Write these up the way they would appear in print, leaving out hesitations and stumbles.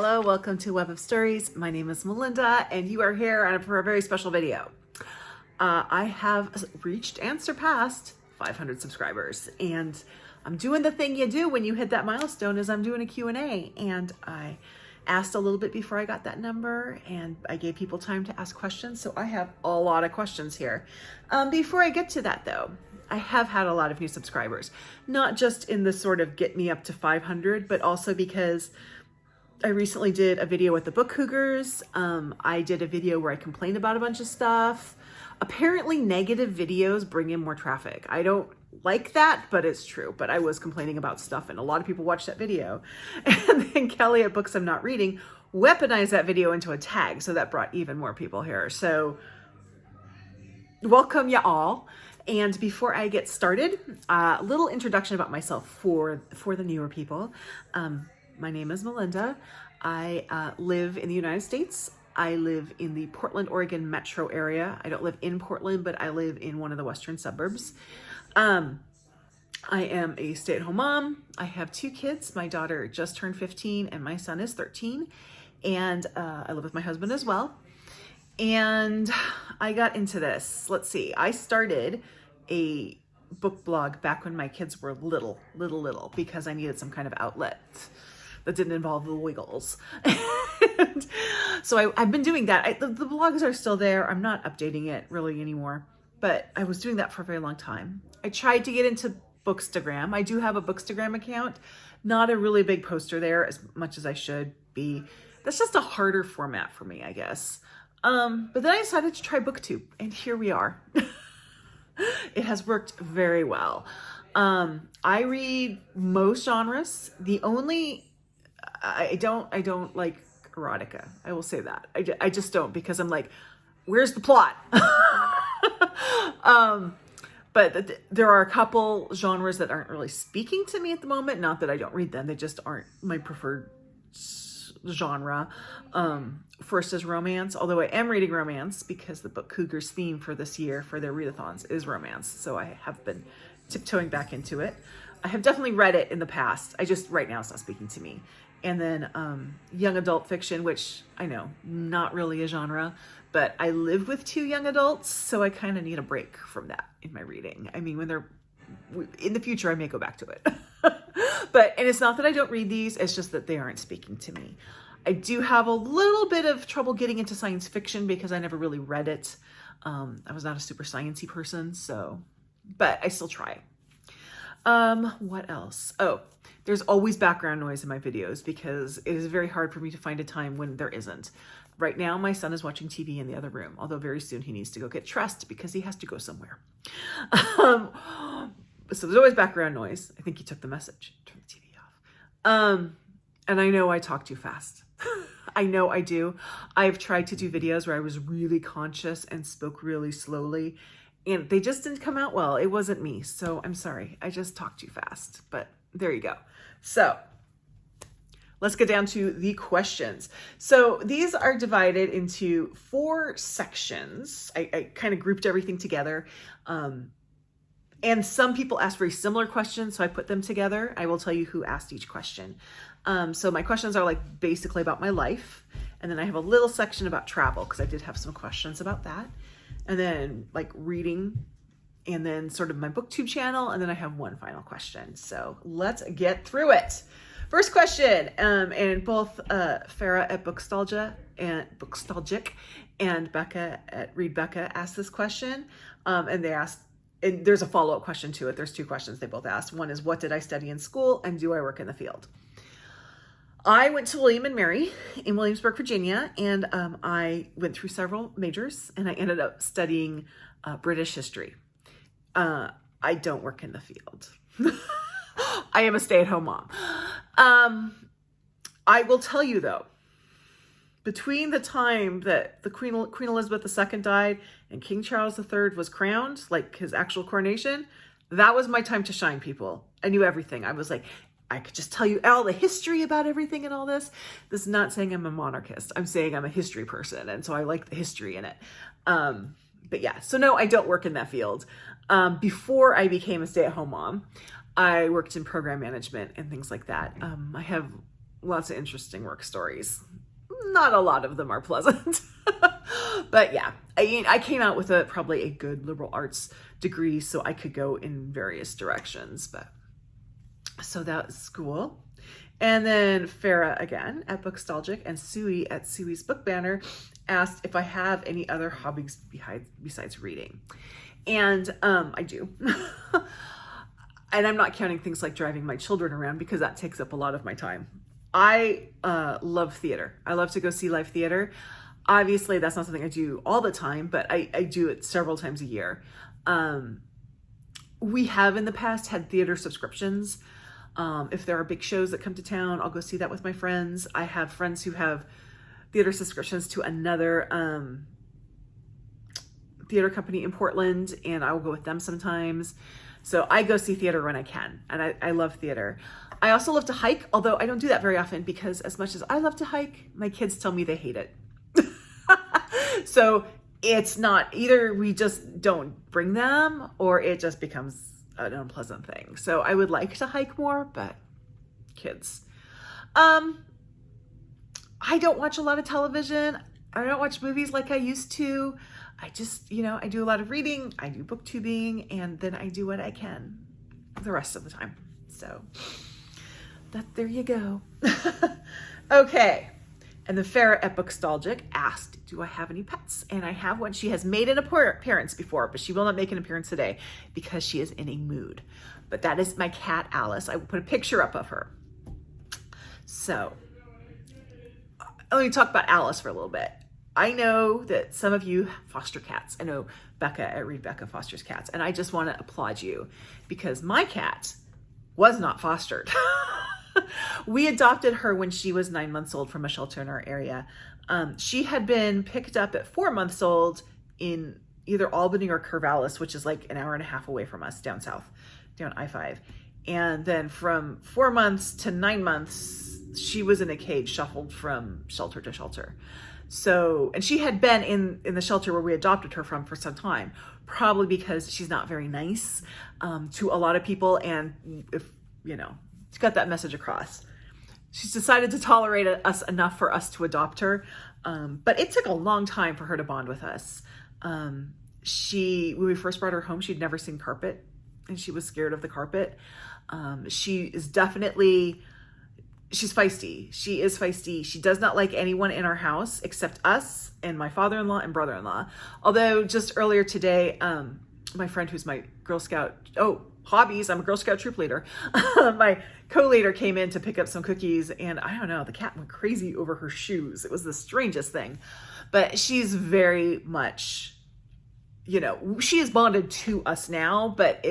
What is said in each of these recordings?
Hello, welcome to Web of Stories. My name is Melinda, and you are here for a very special video. I have reached and surpassed 500 subscribers, and I'm doing the thing you do when you hit that milestone is I'm doing a Q&A, and I asked a little bit before I got that number, and I gave people time to ask questions, so I have a lot of questions here. Before I get to that though, I have had a lot of new subscribers, not just in the sort of get me up to 500, but also because I recently did a video with the Book Cougars. I did a video where I complained about a bunch of stuff. Apparently negative videos bring in more traffic. I don't like that, but it's true. But I was complaining about stuff and a lot of people watched that video. And then Kelly at Books I'm Not Reading weaponized that video into a tag. So that brought even more people here. So welcome ya all. And before I get started, a little introduction about myself for the newer people. My name is Melinda. I live in the United States. I live in the Portland, Oregon metro area. I don't live in Portland, but I live in one of the western suburbs. I am a stay-at-home mom. I have two kids. My daughter just turned 15 and my son is 13. And I live with my husband as well. And I got into this. Let's see. I started a book blog back when my kids were little, because I needed some kind of outlet that didn't involve the Wiggles. And so I've been doing that. The blogs are still there. I'm not updating it really anymore, but I was doing that for a very long time. I tried to get into Bookstagram. I do have a Bookstagram account, not a really big poster there as much as I should be. That's just a harder format for me, I guess. But then I decided to try BookTube, and here we are. It has worked very well. I read most genres. I don't like erotica. I will say that. I just don't, because I'm like, where's the plot? But there are a couple genres that aren't really speaking to me at the moment. Not that I don't read them. They just aren't my preferred genre. First is romance, although I am reading romance because the Book Cougars theme for this year for their readathons is romance. So I have been tiptoeing back into it. I have definitely read it in the past. Right now it's not speaking to me. And then young adult fiction, which I know, not really a genre, but I live with two young adults, so I kind of need a break from that in my reading. I mean, in the future, I may go back to it. And it's not that I don't read these, it's just that they aren't speaking to me. I do have a little bit of trouble getting into science fiction because I never really read it. I was not a super sciencey person, but I still try. What else? Oh, there's always background noise in my videos because it is very hard for me to find a time when there isn't. Right now, my son is watching TV in the other room, although very soon he needs to go get dressed because he has to go somewhere. So there's always background noise. I think he took the message. Turn the TV off. And I know I talk too fast. I know I do. I've tried to do videos where I was really conscious and spoke really slowly, and they just didn't come out well. It wasn't me, so I'm sorry. I just talked too fast, but there you go. So let's get down to the questions. So these are divided into 4 sections. I kind of grouped everything together. And some people ask very similar questions, so I put them together. I will tell you who asked each question. So my questions are like basically about my life. And then I have a little section about travel because I did have some questions about that. And then like reading, and then sort of my BookTube channel. And then I have one final question. So let's get through it. First question, and both Farah at Bookstalgia and Bookstalgic and Becca at Read Becca asked this question. And they asked, and there's a follow-up question to it. There's 2 questions they both asked. One is, what did I study in school, and do I work in the field? I went to William & Mary in Williamsburg, Virginia, and I went through several majors, and I ended up studying British history. I don't work in the field. I am a stay-at-home mom. I will tell you though, between the time that the Queen Elizabeth II died and King Charles III was crowned, like his actual coronation, that was my time to shine, people. I knew everything. I was like, I could just tell you all the history about everything and all this. This is not saying I'm a monarchist. I'm saying I'm a history person. And so I like the history in it. But yeah, so no, I don't work in that field. Before I became a stay-at-home mom, I worked in program management and things like that. I have lots of interesting work stories. Not a lot of them are pleasant. But yeah, I came out with probably a good liberal arts degree, so I could go in various directions. But so that was cool. And then Farah again at Bookstalgic and Sui at Sui's Book Banner asked if I have any other hobbies besides reading. And I do. And I'm not counting things like driving my children around because that takes up a lot of my time. I love theater. I love to go see live theater. Obviously, that's not something I do all the time, but I do it several times a year. We have in the past had theater subscriptions. If there are big shows that come to town, I'll go see that with my friends. I have friends who have theater subscriptions to another theater company in Portland, and I will go with them sometimes. So I go see theater when I can, and I love theater. I also love to hike, although I don't do that very often because as much as I love to hike, my kids tell me they hate it. So it's not either we just don't bring them or it just becomes an unpleasant thing. So I would like to hike more, but kids. I don't watch a lot of television. I don't watch movies like I used to. I just, I do a lot of reading, I do booktubing, and then I do what I can the rest of the time. So there you go. Okay. And the Farah at Bookstalgic asked, do I have any pets? And I have one. She has made an appearance before, but she will not make an appearance today because she is in a mood. But that is my cat, Alice. I will put a picture up of her. So let me talk about Alice for a little bit. I know that some of you foster cats. I know Becca at Read Becca fosters cats. And I just want to applaud you because my cat was not fostered. We adopted her when she was 9 months old from a shelter in our area. She had been picked up at 4 months old in either Albany or Corvallis, which is like an hour and a half away from us down south, down I-5. And then from 4 months to 9 months, she was in a cage, shuffled from shelter to shelter. So, and she had been in the shelter where we adopted her from for some time, probably because she's not very nice to a lot of people. And if, she got that message across. She's decided to tolerate us enough for us to adopt her. But it took a long time for her to bond with us. When we first brought her home, she'd never seen carpet and she was scared of the carpet. She's feisty. She is feisty. She does not like anyone in our house except us and my father-in-law and brother-in-law. Although just earlier today, my friend who's my Girl Scout, hobbies, I'm a Girl Scout troop leader. My co-leader came in to pick up some cookies and I don't know, the cat went crazy over her shoes. It was the strangest thing. But she's very much, she is bonded to us now, but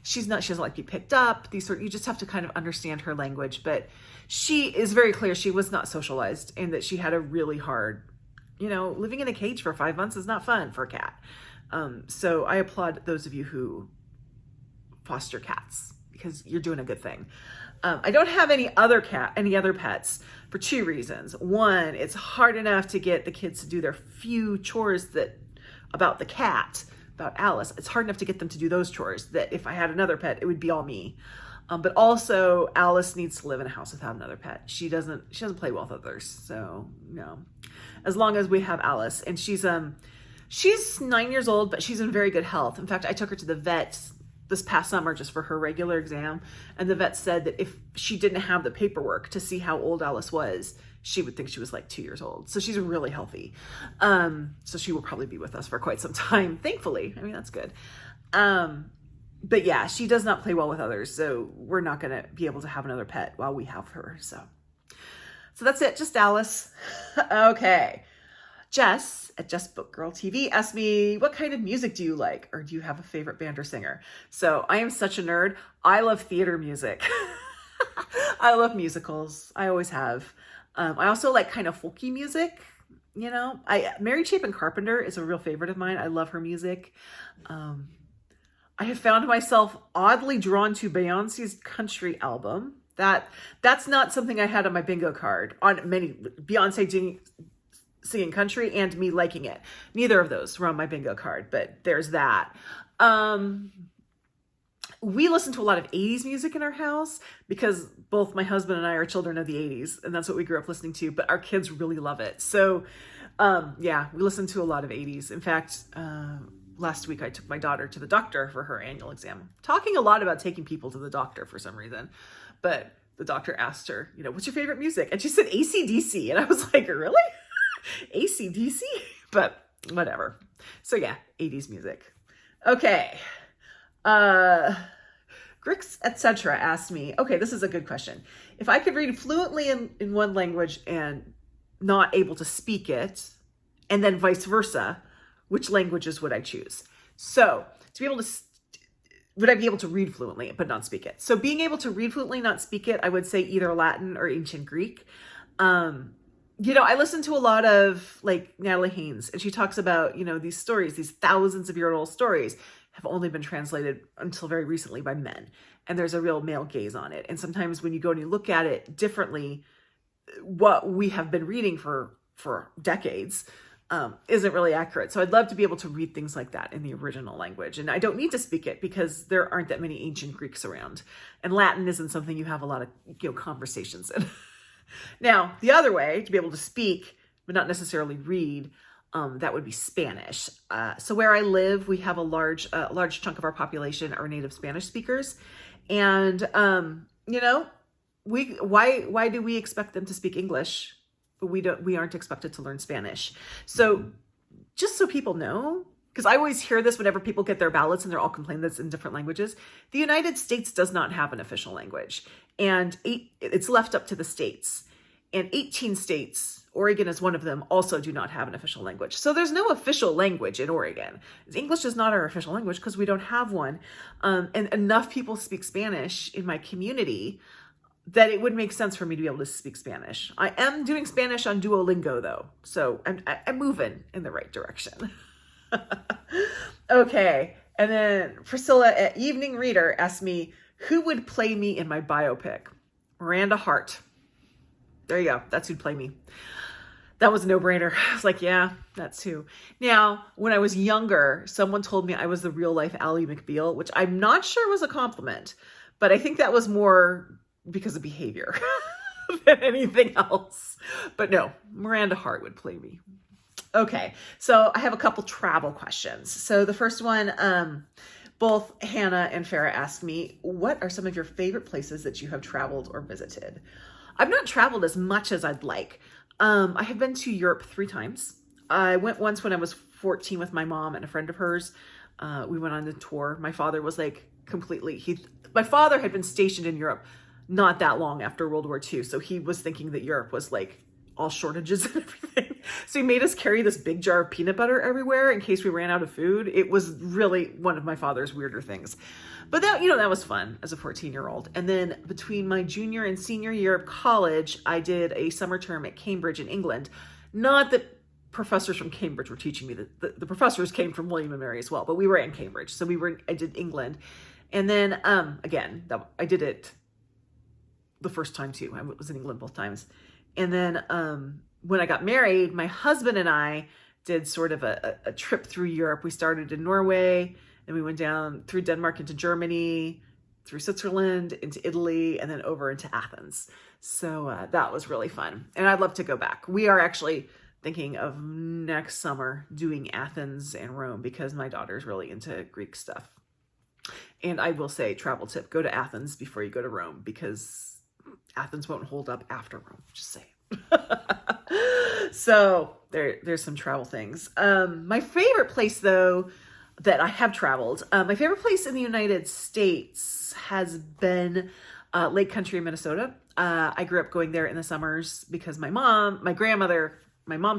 she doesn't like to be picked up. You just have to kind of understand her language. But she is very clear she was not socialized and that she had a really hard, living in a cage for 5 months is not fun for a cat. So I applaud those of you who foster cats because you're doing a good thing. I don't have any other pets for two reasons. One, it's hard enough to get the kids to do their few chores about the cat, about Alice. It's hard enough to get them to do those chores that if I had another pet, it would be all me. But also Alice needs to live in a house without another pet. She doesn't play well with others. So no, as long as we have Alice, and she's 9 years old, but she's in very good health. In fact, I took her to the vet this past summer just for her regular exam. And the vet said that if she didn't have the paperwork to see how old Alice was, she would think she was like 2 years old. So she's really healthy. So she will probably be with us for quite some time, thankfully. I mean, that's good. But yeah, she does not play well with others. So we're not going to be able to have another pet while we have her. So that's it. Just Alice. Okay. Jess at Just Book Girl TV asked me, what kind of music do you like? Or do you have a favorite band or singer? So I am such a nerd. I love theater music. I love musicals. I always have. I also like kind of folky music. Mary Chapin Carpenter is a real favorite of mine. I love her music. I have found myself oddly drawn to Beyonce's country album. That's not something I had on my bingo card. On many Beyonce singing country and me liking it. Neither of those were on my bingo card, but there's that. we listen to a lot of 80s music in our house because both my husband and I are children of the 80s, and that's what we grew up listening to, but our kids really love it. So yeah, we listen to a lot of 80s. In fact, last week I took my daughter to the doctor for her annual exam. Talking a lot about taking people to the doctor for some reason, but the doctor asked her, what's your favorite music? And she said AC/DC, and I was like, really? AC/DC? But whatever. So yeah, 80s music. Okay. Grix, etc. asked me, okay, this is a good question. If I could read fluently in one language and not able to speak it, and then vice versa, which languages would I choose? So to be able to, would I be able to read fluently but not speak it? So being able to read fluently, not speak it, I would say either Latin or ancient Greek. I listen to a lot of like Natalie Haynes, and she talks about, these stories, these thousands of year old stories have only been translated until very recently by men. And there's a real male gaze on it. And sometimes when you go and you look at it differently, what we have been reading for decades isn't really accurate. So I'd love to be able to read things like that in the original language. And I don't need to speak it because there aren't that many ancient Greeks around. And Latin isn't something you have a lot of conversations in. Now, the other way to be able to speak, but not necessarily read, that would be Spanish. So where I live, we have a large chunk of our population are native Spanish speakers. And, why do we expect them to speak English, but we aren't expected to learn Spanish? So just so people know, because I always hear this whenever people get their ballots and they're all complaining that it's in different languages. The United States does not have an official language, and it's left up to the states. And 18 states, Oregon is one of them, also do not have an official language. So there's no official language in Oregon. English is not our official language because we don't have one. And enough people speak Spanish in my community that it would make sense for me to be able to speak Spanish. I am doing Spanish on Duolingo though, so I'm moving in the right direction. Okay, and then Priscilla at Evening Reader asked me, who would play me in my biopic? Miranda Hart. There you go. That's who'd play me. That was a no-brainer. I was like, yeah, that's who. Now, when I was younger, someone told me I was the real-life Ally McBeal, which I'm not sure was a compliment, but I think that was more because of behavior than anything else. But no, Miranda Hart would play me. Okay, so I have a couple travel questions. So the first one, both Hannah and Farah asked me, what are some of your favorite places that you have traveled or visited? I've not traveled as much as I'd like. I have been to Europe 3 times. I went once when I was 14 with my mom and a friend of hers. We went on a tour. My father was like my father had been stationed in Europe not that long after World War II. So he was thinking that Europe was like all shortages and everything. So he made us carry this big jar of peanut butter everywhere in case we ran out of food. It was really one of my father's weirder things. But that was fun as a 14-year-old. And then between my junior and senior year of college, I did a summer term at Cambridge in England. Not that professors from Cambridge were teaching me, the professors came from William and Mary as well, but we were in Cambridge. So I did England. And then, again, I did it the first time too. I was in England both times. And then when I got married, my husband and I did sort of a trip through Europe. We started in Norway, and we went down through Denmark into Germany, through Switzerland, into Italy, and then over into Athens. So that was really fun. And I'd love to go back. We are actually thinking of next summer doing Athens and Rome because my daughter's really into Greek stuff. And I will say, travel tip, go to Athens before you go to Rome because Athens won't hold up after Rome. Just saying. So there's some travel things. My favorite place though, that I have traveled, my favorite place in the United States has been Lake Country, Minnesota. I grew up going there in the summers because my mom's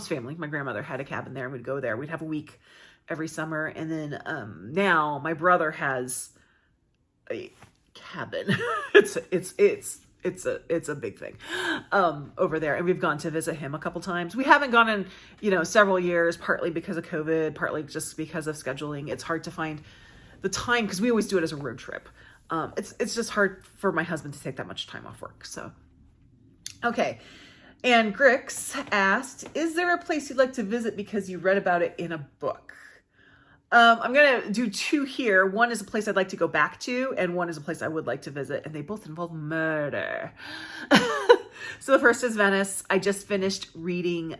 family, my grandmother had a cabin there and we'd go there. We'd have a week every summer. And then now my brother has a cabin. It's a big thing over there, and we've gone to visit him a couple times. We haven't gone in several years, partly because of COVID, partly just because of scheduling. It's hard to find the time because we always do it as a road trip. It's just hard for my husband to take that much time off work. So okay. And Grix asked, is there a place you'd like to visit because you read about it in a book? I'm going to do two here. One is a place I'd like to go back to, and one is a place I would like to visit, and they both involve murder. So the first is Venice. I just finished reading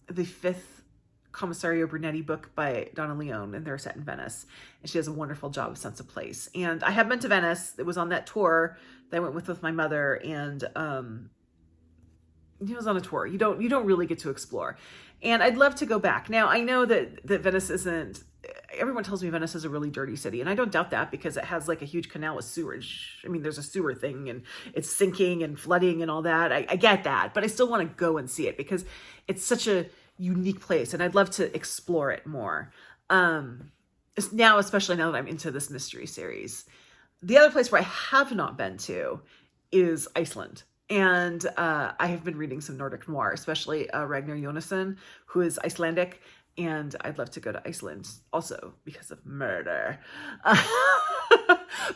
the fifth Commissario Brunetti book by Donna Leone, and they're set in Venice. And she does a wonderful job of sense of place. And I have been to Venice. It was on that tour that I went with my mother, and it was on a tour. You don't really get to explore. And I'd love to go back. Now, I know that Venice isn't, everyone tells me Venice is a really dirty city, and I don't doubt that because it has like a huge canal with sewage. I mean, there's a sewer thing and it's sinking and flooding and all that. I get that, but I still want to go and see it because it's such a unique place and I'd love to explore it more. Now, especially now that I'm into this mystery series. The other place where I have not been to is Iceland. And I have been reading some Nordic noir, especially Ragnar Jonasson, who is Icelandic. And I'd love to go to Iceland also because of murder.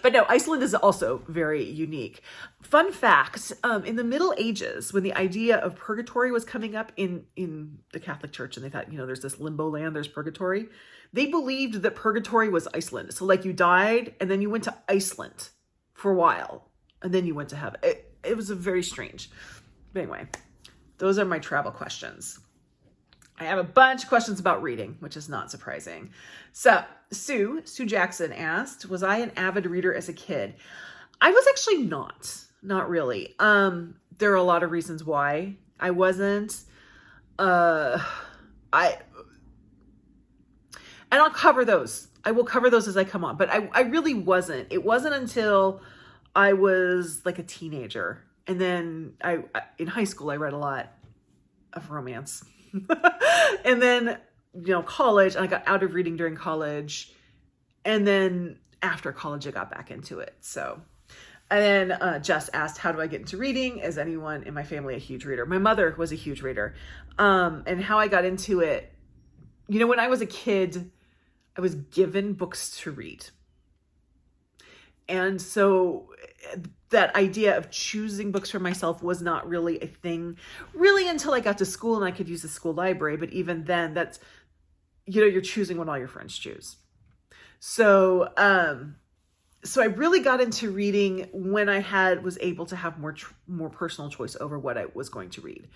But no, Iceland is also very unique. Fun fact, in the Middle Ages, when the idea of purgatory was coming up in the Catholic Church, and they thought, there's this limbo land, there's purgatory. They believed that purgatory was Iceland. So like you died and then you went to Iceland for a while and then you went to heaven. It was very strange. But anyway, those are my travel questions. I have a bunch of questions about reading, which is not surprising. So Sue Jackson asked, was I an avid reader as a kid? I was actually not really. There are a lot of reasons why I wasn't. And I'll cover those. I will cover those as I come on, but I really wasn't. It wasn't until I was like a teenager. And then in high school, I read a lot of romance. And then, college, and I got out of reading during college. And then after college, I got back into it. So, and then Jess asked, how do I get into reading? Is anyone in my family a huge reader? My mother was a huge reader. And how I got into it, when I was a kid, I was given books to read. And so that idea of choosing books for myself was not really a thing really until I got to school and I could use the school library. But even then that's, you're choosing what all your friends choose. So, so I really got into reading when I was able to have more personal choice over what I was going to read.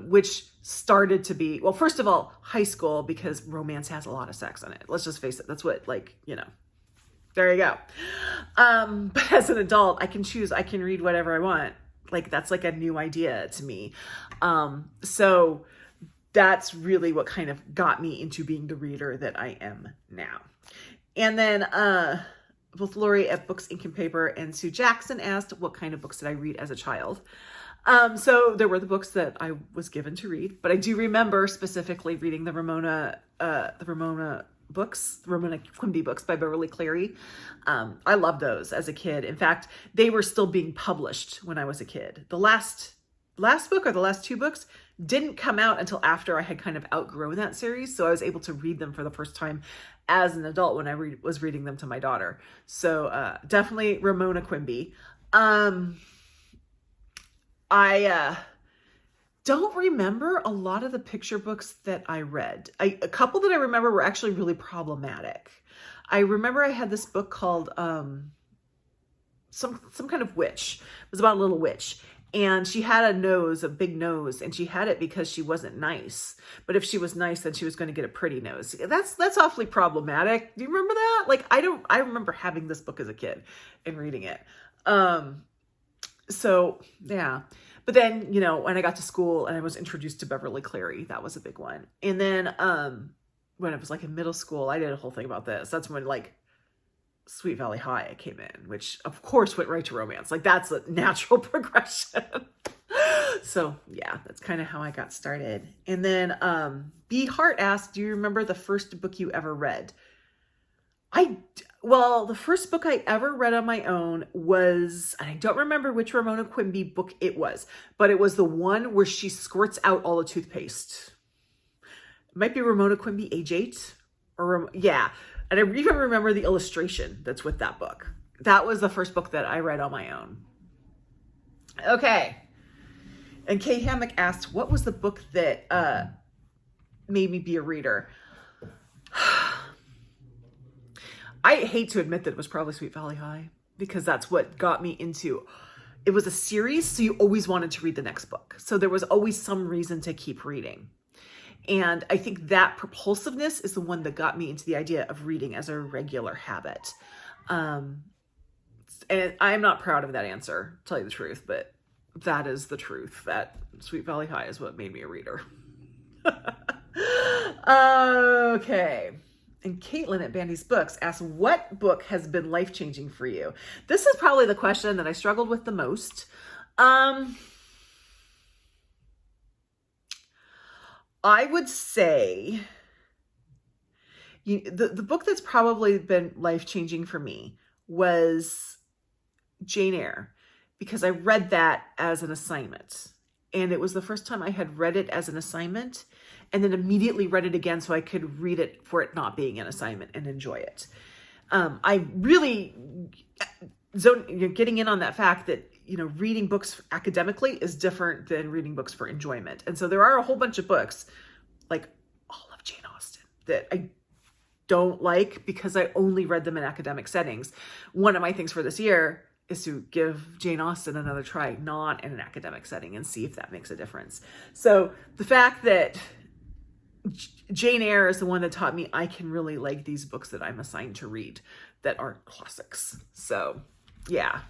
Which started to be, well, first of all, high school, because romance has a lot of sex in it. Let's just face it. That's what, there you go. But as an adult, I can choose, I can read whatever I want. That's like a new idea to me. So that's really what kind of got me into being the reader that I am now. And then, both Lori at Books, Ink and Paper and Sue Jackson asked, what kind of books did I read as a child? So there were the books that I was given to read, but I do remember specifically reading the Ramona Quimby books by Beverly Cleary. I loved those as a kid. In fact, they were still being published when I was a kid. The last book or the last two books didn't come out until after I had kind of outgrown that series. So I was able to read them for the first time as an adult when I was reading them to my daughter. So definitely Ramona Quimby. I don't remember a lot of the picture books that I read. A couple that I remember were actually really problematic. I remember I had this book called some kind of witch. It was about a little witch. And she had a big nose, and she had it because she wasn't nice. But if she was nice, then she was going to get a pretty nose. That's awfully problematic. Do you remember that? I remember having this book as a kid and reading it. So yeah, but then, when I got to school and I was introduced to Beverly Cleary, that was a big one. And then, when I was in middle school, I did a whole thing about this. That's when Sweet Valley High came in, which of course went right to romance. That's a natural progression. So yeah, that's kind of how I got started. And then, B Hart asked, do you remember the first book you ever read? Well, the first book I ever read on my own was, and I don't remember which Ramona Quimby book it was, but it was the one where she squirts out all the toothpaste. It might be Ramona Quimby Age 8 yeah. And I even remember the illustration that's with that book. That was the first book that I read on my own. Okay. And Kay Hammock asked, what was the book that made me be a reader? I hate to admit that it was probably Sweet Valley High, because that's what got me into, it was a series, so you always wanted to read the next book. So there was always some reason to keep reading. And I think that propulsiveness is the one that got me into the idea of reading as a regular habit. And I'm not proud of that answer, to tell you the truth, but that is the truth. That Sweet Valley High is what made me a reader. Okay. And Caitlin at Bandy's Books asks, what book has been life-changing for you? This is probably the question that I struggled with the most. I would say the book that's probably been life-changing for me was Jane Eyre, because I read that as an assignment. And it was the first time I had read it as an assignment, and then immediately read it again so I could read it for it not being an assignment and enjoy it. I really getting in on that fact that, reading books academically is different than reading books for enjoyment. And so there are a whole bunch of books, like all of Jane Austen, that I don't like because I only read them in academic settings. One of my things for this year is to give Jane Austen another try, not in an academic setting, and see if that makes a difference. So the fact that Jane Eyre is the one that taught me I can really like these books that I'm assigned to read that aren't classics. So yeah.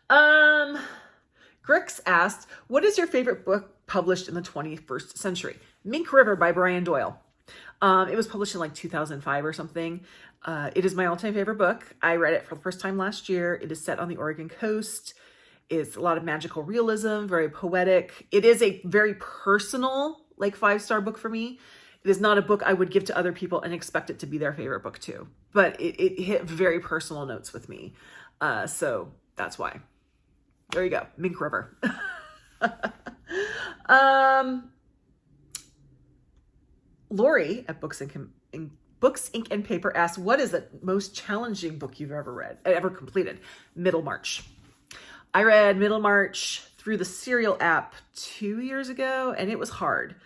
Grix asked, what is your favorite book published in the 21st century? Mink River by Brian Doyle. It was published in like 2005 or something. It is my all-time favorite book. I read it for the first time last year. It is set on the Oregon coast. It's a lot of magical realism, very poetic. It is a very personal, like 5-star book for me. It is not a book I would give to other people and expect it to be their favorite book too. But it hit very personal notes with me. So that's why. There you go. Mink River. Lori at Books, Ink and Paper asks, what is the most challenging book you've ever completed? Middlemarch. I read Middlemarch through the Serial app 2 years ago, and it was hard.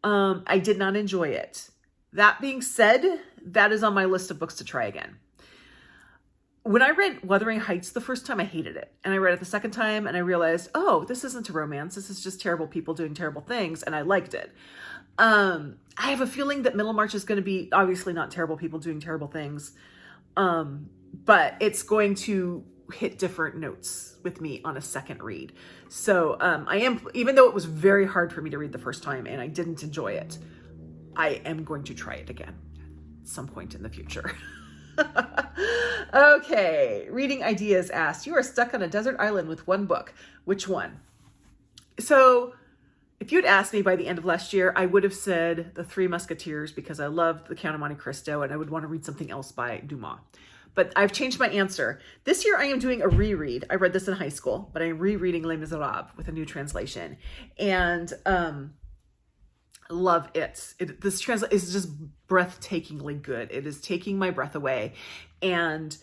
I did not enjoy it. That being said, that is on my list of books to try again. When I read Wuthering Heights the first time, I hated it. And I read it the second time and I realized, oh, this isn't a romance. This is just terrible people doing terrible things. And I liked it. I have a feeling that Middlemarch is going to be obviously not terrible people doing terrible things. But it's going to hit different notes with me on a second read. So even though it was very hard for me to read the first time and I didn't enjoy it, I am going to try it again at some point in the future. Okay, Reading Ideas asked, you are stuck on a desert island with one book. Which one? So if you'd asked me by the end of last year, I would have said The Three Musketeers because I loved The Count of Monte Cristo and I would want to read something else by Dumas. But I've changed my answer. This year I am doing a reread. I read this in high school, but I'm rereading Les Miserables with a new translation. And love it. This translation is just breathtakingly good. It is taking my breath away. And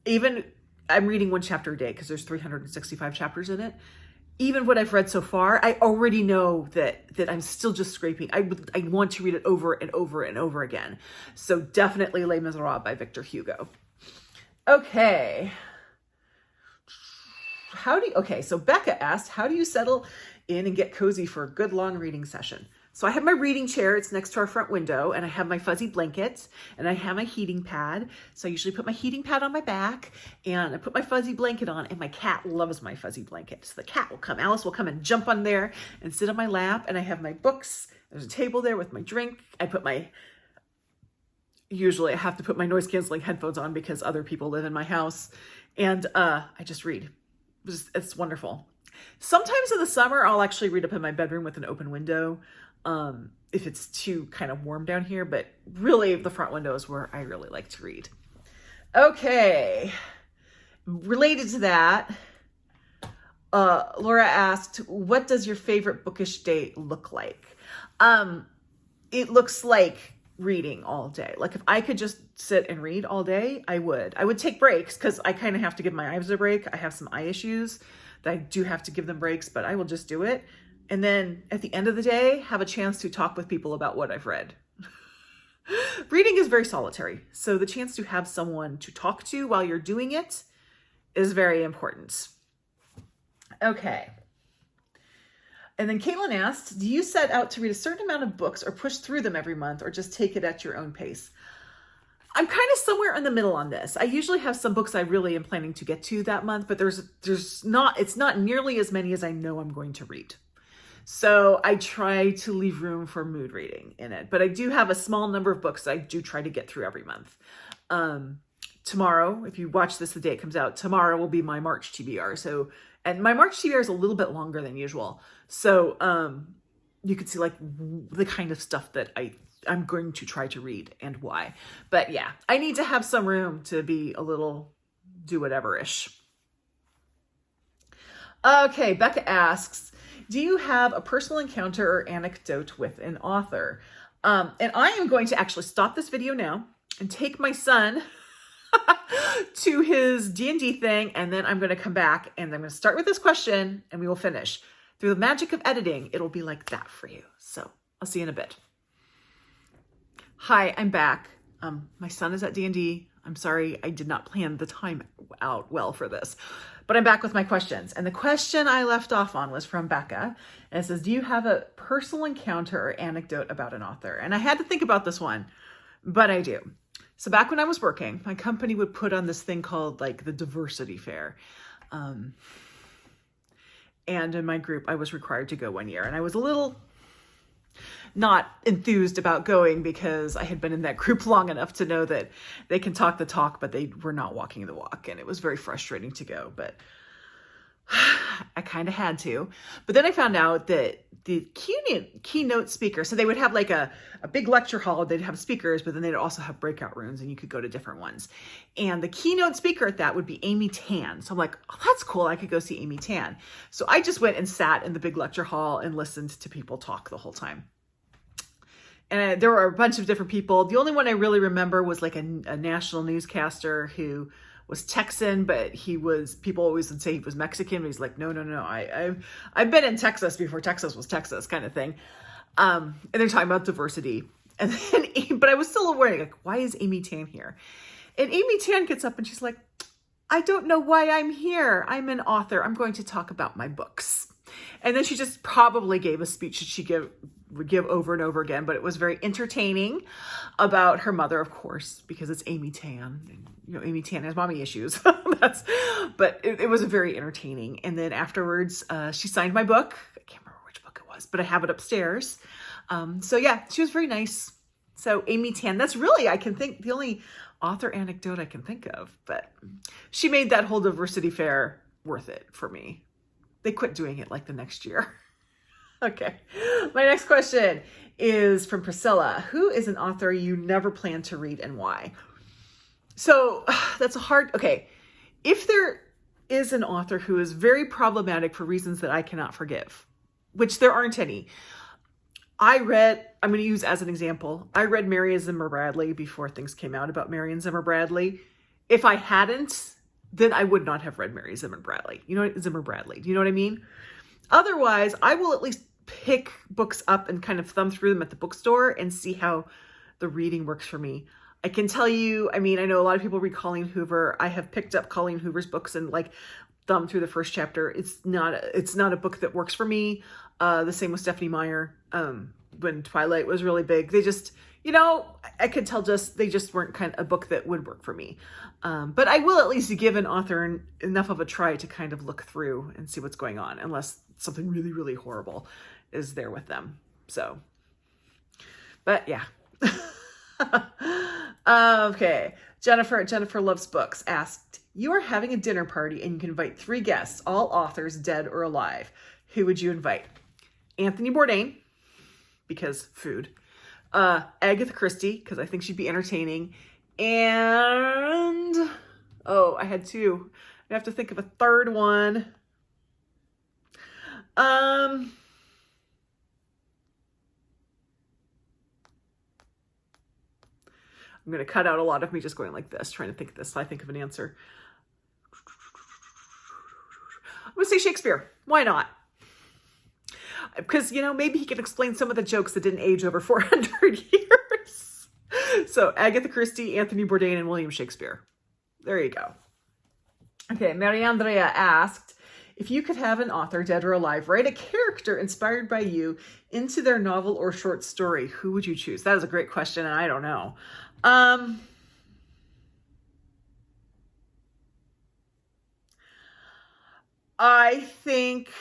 even I'm reading one chapter a day because there's 365 chapters in it. Even what I've read so far, I already know that I'm still just scraping. I want to read it over and over and over again. So definitely Les Miserables by Victor Hugo. Okay. So Becca asked, how do you settle in and get cozy for a good long reading session? So I have my reading chair. It's next to our front window, and I have my fuzzy blankets, and I have my heating pad. So I usually put my heating pad on my back, and I put my fuzzy blanket on, and my cat loves my fuzzy blanket. So the cat will come, Alice will come and jump on there and sit on my lap, and I have my books. There's a table there with my drink. Usually I have to put my noise canceling headphones on because other people live in my house, and I just read. It's wonderful. Sometimes in the summer, I'll actually read up in my bedroom with an open window. If it's too kind of warm down here, but really the front window is where I really like to read. Okay. Related to that, Laura asked, what does your favorite bookish day look like? It looks like reading all day. Like if I could just sit and read all day, I would. I would take breaks because I kind of have to give my eyes a break. I have some eye issues that I do have to give them breaks, but I will just do it. And then at the end of the day, have a chance to talk with people about what I've read. Reading is very solitary, so the chance to have someone to talk to while you're doing it is very important. Okay. And then Caitlin asked, do you set out to read a certain amount of books or push through them every month, or just take it at your own pace? I'm kind of somewhere in the middle on this. I usually have some books I really am planning to get to that month, but it's not nearly as many as I know I'm going to read. So I try to leave room for mood reading in it, but I do have a small number of books that I do try to get through every month. Tomorrow, if you watch this the day it comes out, tomorrow will be my March TBR. And my March TBR is a little bit longer than usual. So you could see like the kind of stuff that I'm going to try to read and why. But yeah, I need to have some room to be a little do whatever-ish. Okay, Becca asks, do you have a personal encounter or anecdote with an author? And I am going to actually stop this video now and take my son to his D&D thing, and then I'm going to come back and I'm going to start with this question and we will finish. Through the magic of editing, it'll be like that for you. So I'll see you in a bit. Hi, I'm back. My son is at D&D. I'm sorry, I did not plan the time out well for this, but I'm back with my questions. And the question I left off on was from Becca. And it says, do you have a personal encounter or anecdote about an author? And I had to think about this one, but I do. So back when I was working, my company would put on this thing called like the diversity fair. And in my group, I was required to go one year, and I was a little not enthused about going because I had been in that group long enough to know that they can talk the talk, but they were not walking the walk. And it was very frustrating to go, but I kind of had to. But then I found out that the keynote speaker, so they would have like a big lecture hall, they'd have speakers, but then they'd also have breakout rooms and you could go to different ones. And the keynote speaker at that would be Amy Tan. So I'm like, oh, that's cool. I could go see Amy Tan. So I just went and sat in the big lecture hall and listened to people talk the whole time. And there were a bunch of different people. The only one I really remember was like a national newscaster who was Texan, but people always would say he was Mexican, but he's like, no. I've been in Texas before Texas was Texas, kind of thing. And they're talking about diversity. And then, but I was still wondering, like, why is Amy Tan here? And Amy Tan gets up and she's like, I don't know why I'm here. I'm an author. I'm going to talk about my books. And then she just probably gave a speech that she would give over and over again, but it was very entertaining about her mother, of course, because it's Amy Tan. And, Amy Tan has mommy issues. But it was very entertaining. And then afterwards, she signed my book. I can't remember which book it was, but I have it upstairs. So yeah, she was very nice. So Amy Tan, that's really, I can think, the only author anecdote I can think of, but she made that whole diversity fair worth it for me. They quit doing it like the next year. Okay. My next question is from Priscilla. Who is an author you never plan to read and why? So that's okay. If there is an author who is very problematic for reasons that I cannot forgive, which there aren't any. I'm going to use as an example, I read Mary Zimmer Bradley before things came out about Mary Zimmer Bradley. If I hadn't, then I would not have read Mary Zimmer Bradley. Zimmer Bradley. Do you know what I mean? Otherwise, I will at least pick books up and kind of thumb through them at the bookstore and see how the reading works for me. I can tell you, I know a lot of people read Colleen Hoover. I have picked up Colleen Hoover's books and like thumbed through the first chapter. It's not a book that works for me. The same with Stephanie Meyer. When Twilight was really big, they just, I could tell they just weren't kind of a book that would work for me. But I will at least give an author enough of a try to kind of look through and see what's going on, unless something really, really horrible is there with them. So, but yeah. Okay. Jennifer Loves Books asked, you are having a dinner party and you can invite 3 guests, all authors, dead or alive. Who would you invite? Anthony Bourdain, because food. Agatha Christie, because I think she'd be entertaining. And, I had 2. I have to think of a third one. I'm going to cut out a lot of me just going like this, trying to think of this. I think of an answer. I'm going to say Shakespeare. Why not? Because, maybe he can explain some of the jokes that didn't age over 400 years. So Agatha Christie, Anthony Bourdain, and William Shakespeare. There you go. Okay, Mariandrea asked, if you could have an author, dead or alive, write a character inspired by you into their novel or short story, who would you choose? That is a great question, and I don't know. I think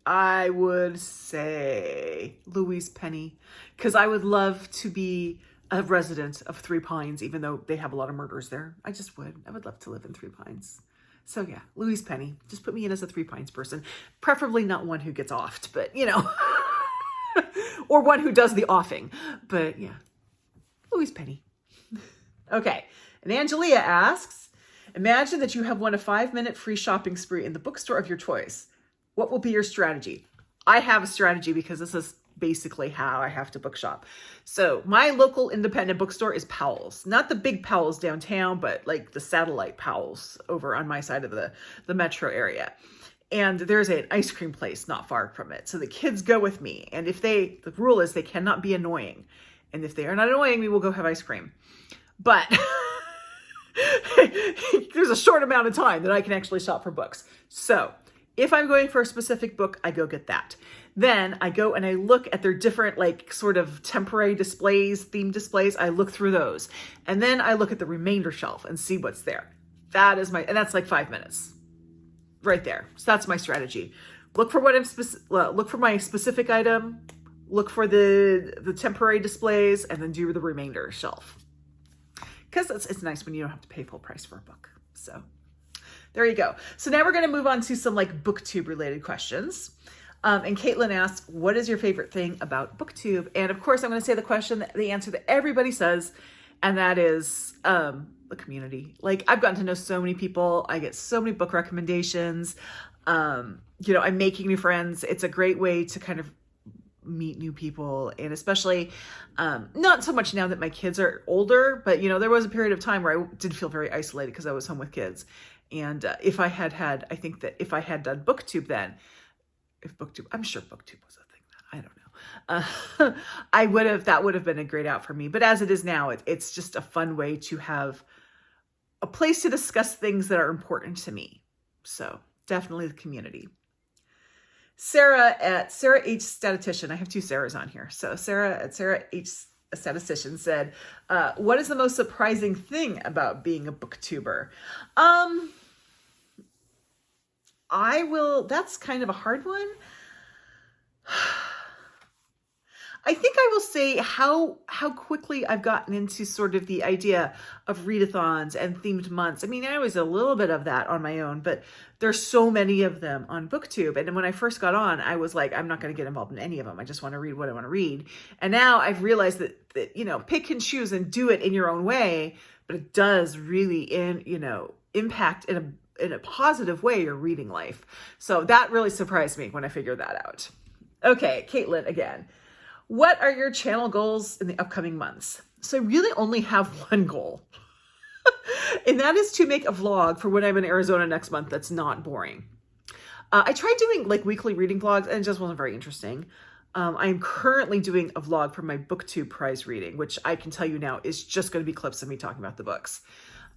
I would say Louise Penny, because I would love to be a resident of Three Pines, even though they have a lot of murders there. I just would. I would love to live in Three Pines. So yeah, Louise Penny. Just put me in as a Three Pines person. Preferably not one who gets offed, but you know. Or one who does the offing. But yeah, Louise Penny. Okay, and Angelia asks, imagine that you have won a 5-minute free shopping spree in the bookstore of your choice. What will be your strategy? I have a strategy because this is basically how I have to book shop. So my local independent bookstore is Powell's. Not the big Powell's downtown, but like the satellite Powell's over on my side of the metro area. And there's an ice cream place not far from it. So the kids go with me. And the rule is they cannot be annoying. And if they are not annoying, we will go have ice cream. But there's a short amount of time that I can actually shop for books. So if I'm going for a specific book, I go get that. Then I go and I look at their different like sort of temporary displays, theme displays. I look through those. And then I look at the remainder shelf and see what's there. And that's like 5 minutes right there. So that's my strategy. Look for look for my specific item, look for the temporary displays, and then do the remainder shelf. Because it's nice when you don't have to pay full price for a book. So there you go. So now we're going to move on to some like booktube related questions. And Caitlin asks, what is your favorite thing about booktube? And of course, I'm going to say the answer that everybody says, and that is the community. Like I've gotten to know so many people. I get so many book recommendations. I'm making new friends. It's a great way to kind of meet new people, and especially not so much now that my kids are older, but there was a period of time where I did feel very isolated because I was home with kids. And if I had done booktube then, I'm sure booktube was a thing then, I don't know. That would have been a great out for me. But as it is now, it's just a fun way to have a place to discuss things that are important to me. So definitely the community. Sarah at Sarah H. Statistician. I have two Sarahs on here. So Sarah at Sarah H. Statistician said, what is the most surprising thing about being a booktuber? That's kind of a hard one. I think I will say how quickly I've gotten into sort of the idea of readathons and themed months. I mean, I was a little bit of that on my own, but there's so many of them on BookTube. And when I first got on, I was like, I'm not going to get involved in any of them. I just want to read what I want to read. And now I've realized that pick and choose and do it in your own way, but it does really impact in a positive way your reading life. So that really surprised me when I figured that out. Okay, Caitlin again. What are your channel goals in the upcoming months? So I really only have one goal. And that is to make a vlog for when I'm in Arizona next month that's not boring. I tried doing like weekly reading vlogs and it just wasn't very interesting. I'm currently doing a vlog for my BookTube prize reading, which I can tell you now is just going to be clips of me talking about the books.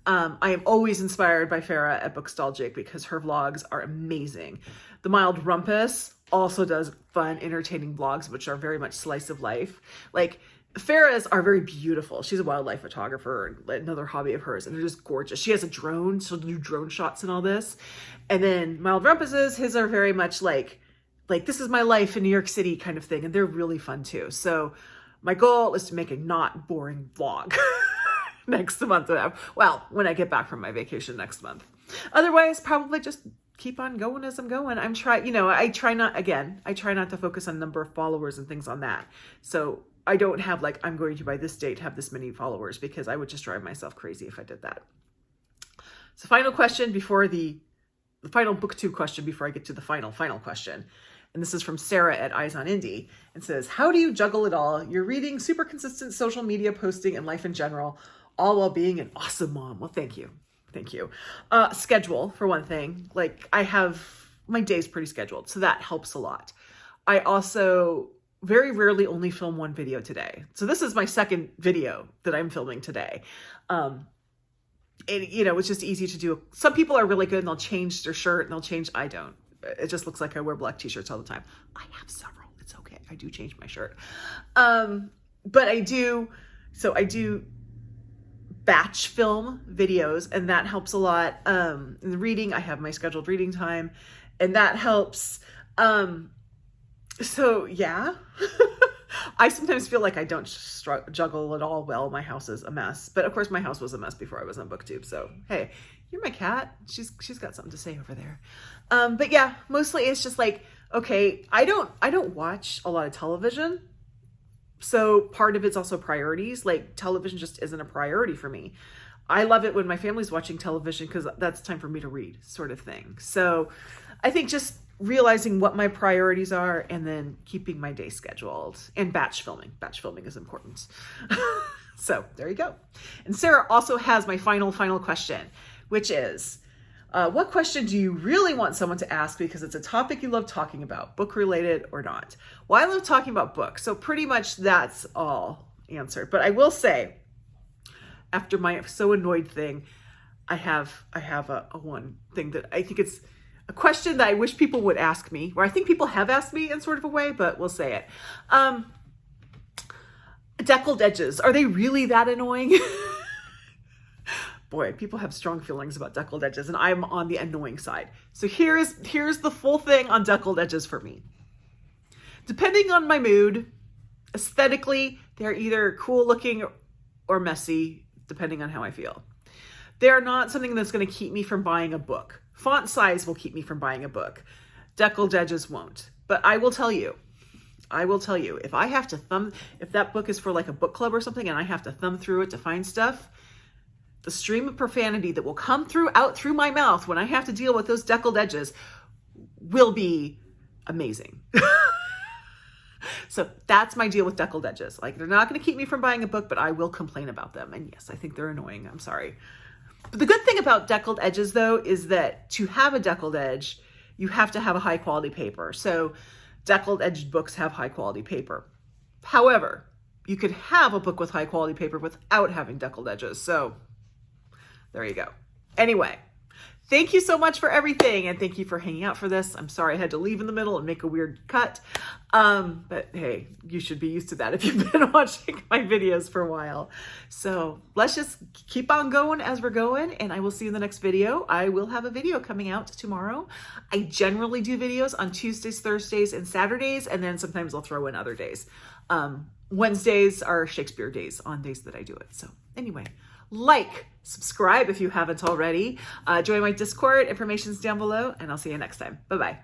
I am always inspired by Farah at Bookstalgic because her vlogs are amazing. The Mild Rumpus also does fun, entertaining vlogs, which are very much slice of life. Like Farah's are very beautiful. She's a wildlife photographer, another hobby of hers, and they're just gorgeous. She has a drone, she'll do drone shots and all this. And then Mild Rumpus's, his are very much like this is my life in New York City kind of thing, and they're really fun too. So my goal is to make a not boring vlog next month. Well, when I get back from my vacation next month. Otherwise, probably just keep on going as I'm going. I try not to focus on number of followers and things on that. So I don't have I'm going to by this date have this many followers, because I would just drive myself crazy if I did that. So final question before the final BookTube question before I get to the final question. And this is from Sarah at Eyes on Indie, and says, how do you juggle it all? You're reading, super consistent social media posting, and life in general, all while being an awesome mom. Well, thank you. Thank you. Schedule, for one thing. I have my days pretty scheduled, so that helps a lot. I also very rarely only film one video today. So this is my second video that I'm filming today. And, you know, it's just easy to do. Some people are really good and they'll change their shirt and they'll change. I don't. It just looks like I wear black t-shirts all the time. I have several. It's okay. I do change my shirt. But I do batch film videos, and that helps a lot. In the reading, I have my scheduled reading time, and that helps. So yeah, I sometimes feel like I don't juggle it all well. My house is a mess, but of course my house was a mess before I was on BookTube. So, hey, you're my cat. She's got something to say over there. But yeah, mostly it's just like, okay, I don't watch a lot of television. So part of it's also priorities. Like television just isn't a priority for me. I love it when my family's watching television because that's time for me to read, sort of thing. So I think just realizing what my priorities are and then keeping my day scheduled, and batch filming. Batch filming is important. So there you go. And Sarah also has my final question, which is, what question do you really want someone to ask because it's a topic you love talking about, book related or not? Well, I love talking about books, so pretty much that's all answered. But I will say, after my so annoyed thing, I have a one thing that I think it's a question that I wish people would ask me, or I think people have asked me in sort of a way, but we'll say it. Deckled edges, are they really that annoying? Boy, people have strong feelings about deckled edges, and I'm on the annoying side. So here's the full thing on deckled edges for me. Depending on my mood, aesthetically, they're either cool looking or messy, depending on how I feel. They're not something that's going to keep me from buying a book. Font size will keep me from buying a book. Deckled edges won't. But I will tell you, if I have to if that book is for like a book club or something and I have to thumb through it to find stuff, the stream of profanity that will come out through my mouth when I have to deal with those deckled edges will be amazing. So that's my deal with deckled edges. Like, they're not going to keep me from buying a book, but I will complain about them. And yes, I think they're annoying. I'm sorry. But the good thing about deckled edges, though, is that to have a deckled edge, you have to have a high quality paper. So deckled edged books have high quality paper. However, you could have a book with high quality paper without having deckled edges. So there you go. Anyway, thank you so much for everything. And thank you for hanging out for this. I'm sorry I had to leave in the middle and make a weird cut. But hey, you should be used to that if you've been watching my videos for a while. So let's just keep on going as we're going. And I will see you in the next video. I will have a video coming out tomorrow. I generally do videos on Tuesdays, Thursdays, and Saturdays. And then sometimes I'll throw in other days. Wednesdays are Shakespeare days on days that I do it. So anyway, subscribe if you haven't already. Join my Discord. Information's down below, and I'll see you next time. Bye-bye.